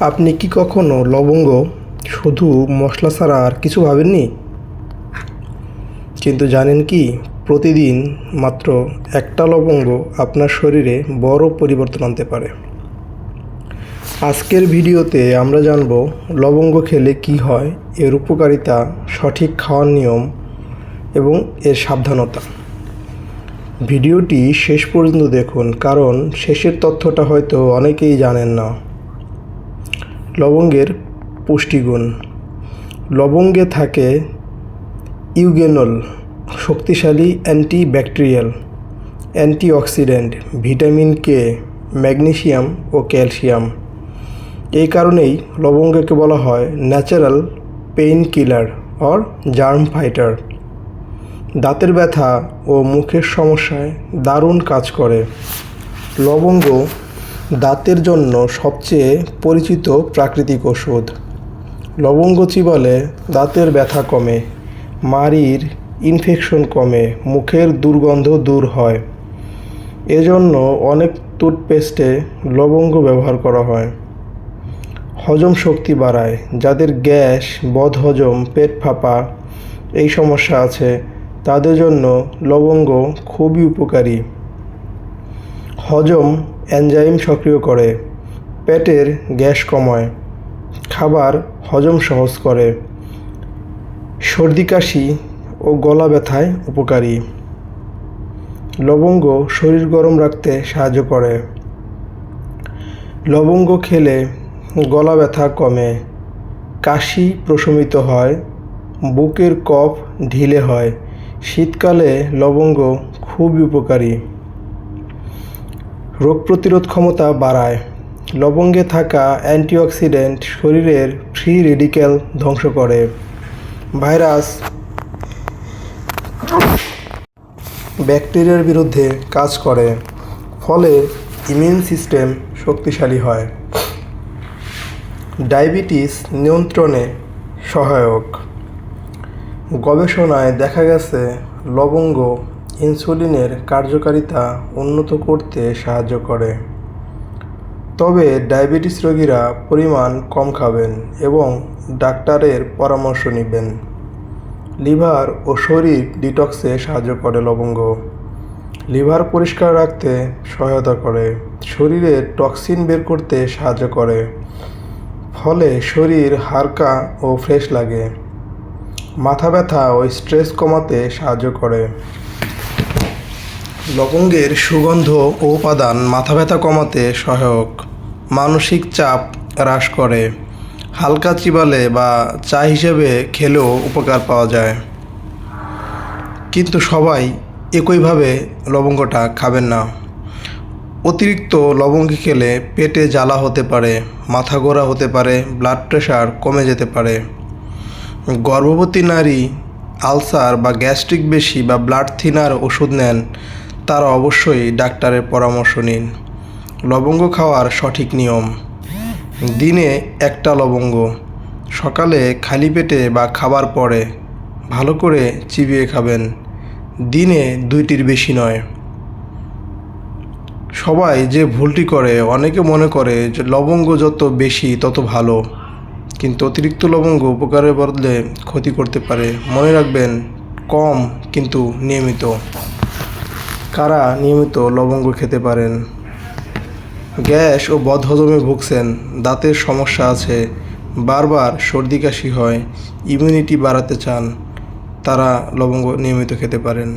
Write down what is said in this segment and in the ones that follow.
আপনি কি কখনো লবঙ্গ শুধু মশলা ছাড়া আর কিছু ভাবেননি? কিন্তু জানেন কি, প্রতিদিন মাত্র একটা লবঙ্গ আপনার শরীরে বড় পরিবর্তন আনতে পারে। আজকের ভিডিওতে আমরা জানব লবঙ্গ খেলে কি হয়, এর উপকারিতা, সঠিক খাওয়ার নিয়ম এবং এর সাবধানতা। ভিডিওটি শেষ পর্যন্ত দেখুন, কারণ শেষের তথ্যটা হয়তো অনেকেই জানেন না। লবঙ্গের পুষ্টিগুণ। লবঙ্গে থাকে ইউগেনল, শক্তিশালী antibacterial, antioxidant, vitamin K, magnesium ও ক্যালসিয়াম। এই কারণেই লবঙ্গকে বলা হয় natural pain killer or germ fighter. দাঁতের ব্যথা ও মুখের সমস্যায় দারুণ কাজ করে। লবঙ্গ দাঁতের জন্য সবচেয়ে পরিচিত প্রাকৃতিক ওষুধ। লবঙ্গ চিবালে দাঁতের ব্যথা কমে, মাড়ির ইনফেকশন কমে, মুখের দুর্গন্ধ দূর হয়। এজন্য অনেক টুথপেস্টে লবঙ্গ ব্যবহার করা হয়। হজম শক্তি বাড়ায়। যাদের গ্যাস, বদহজম, পেট ফাঁপা এই সমস্যা আছে, তাদের জন্য লবঙ্গ খুবই উপকারী। হজম এনজাইম সক্রিয় করে, পেটের গ্যাস কমায়, খাবার হজম সহজ করে, সর্দি কাশি ও গলা ব্যথায় উপকারী। লবঙ্গ শরীর গরম রাখতে সাহায্য করে। লবঙ্গ খেলে গলা ব্যথা কমে, কাশি প্রশমিত হয়, বুকের কফ ঢিলে হয়। শীতকালে লবঙ্গ খুবই উপকারী। রোগ প্রতিরোধ ক্ষমতা বাড়ায়। লবঙ্গে থাকা অ্যান্টিঅক্সিডেন্ট শরীরের ফ্রি রেডিক্যাল ধ্বংস করে। ভাইরাস, ব্যাকটেরিয়ার বিরুদ্ধে কাজ করে, ফলে ইমিউন সিস্টেম শক্তিশালী হয়। ডায়াবেটিস নিয়ন্ত্রণে সহায়ক। গবেষণায় দেখা গেছে লবঙ্গ ইনসুলিনের কার্যকারিতা উন্নত করতে সাহায্য করে। তবে ডায়াবেটিস রোগীরা পরিমাণ কম খাবেন এবং ডাক্তারের পরামর্শ নেবেন। লিভার ও শরীর ডিটক্সে সাহায্য করে লবঙ্গ। লিভার পরিষ্কার রাখতে সহায়তা করে, শরীরের টক্সিন বের করতে সাহায্য করে, ফলে শরীর হালকা ও ফ্রেশ লাগে। মাথা ব্যথা ও স্ট্রেস কমাতে সাহায্য করে। লবঙ্গের সুগন্ধ ও উপাদান মাথা ব্যথা কমাতে সহায়ক। মানসিক চাপ হ্রাস করে। হালকা চিবালে বা চা হিসেবে খেলেও উপকার পাওয়া যায়। কিন্তু সবাই একইভাবে লবঙ্গটা খাবেন না। অতিরিক্ত লবঙ্গ খেলে পেটে জ্বালা হতে পারে, মাথা ঘোরা হতে পারে, ব্লাড প্রেশার কমে যেতে পারে। গর্ভবতী নারী, আলসার বা গ্যাস্ট্রিক বেশি বা ব্লাড থিনার ওষুধ নেন, তারা অবশ্যই ডাক্তারের পরামর্শ নিন। লবঙ্গ খাওয়ার সঠিক নিয়ম। দিনে একটা লবঙ্গ, সকালে খালি পেটে বা খাবার পরে ভালো করে চিবিয়ে খাবেন। দিনে 2টির বেশি নয়। সবাই যে ভুলটি করে, অনেকে মনে করে যে লবঙ্গ যত বেশি তত ভালো, কিন্তু অতিরিক্ত লবঙ্গ উপকারের বদলে ক্ষতি করতে পারে। মনে রাখবেন, কম কিন্তু নিয়মিত। কারা নিয়মিত লবঙ্গ খেতে পারেন? গ্যাস ও বদহজমে ভুগছেন, দাঁতের সমস্যা আছে, বারবার সর্দি কাশি হয়, ইমিউনিটি বাড়াতে চান, তারা লবঙ্গ নিয়মিত খেতে পারেন।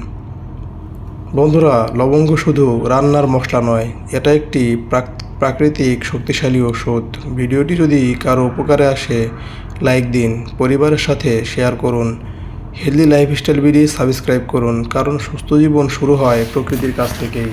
বন্ধুরা, লবঙ্গ শুধু রান্নার মশলা নয়, এটা একটি প্রাকৃতিক শক্তিশালী ওষুধ। ভিডিওটি যদি কারো উপকারে আসে, লাইক দিন, পরিবারের সাথে শেয়ার করুন। হেলদি লাইফস্টাইল ভিডিও সাবস্ক্রাইব করুন, কারণ সুস্থ জীবন শুরু হয় প্রকৃতির কাছ থেকেই।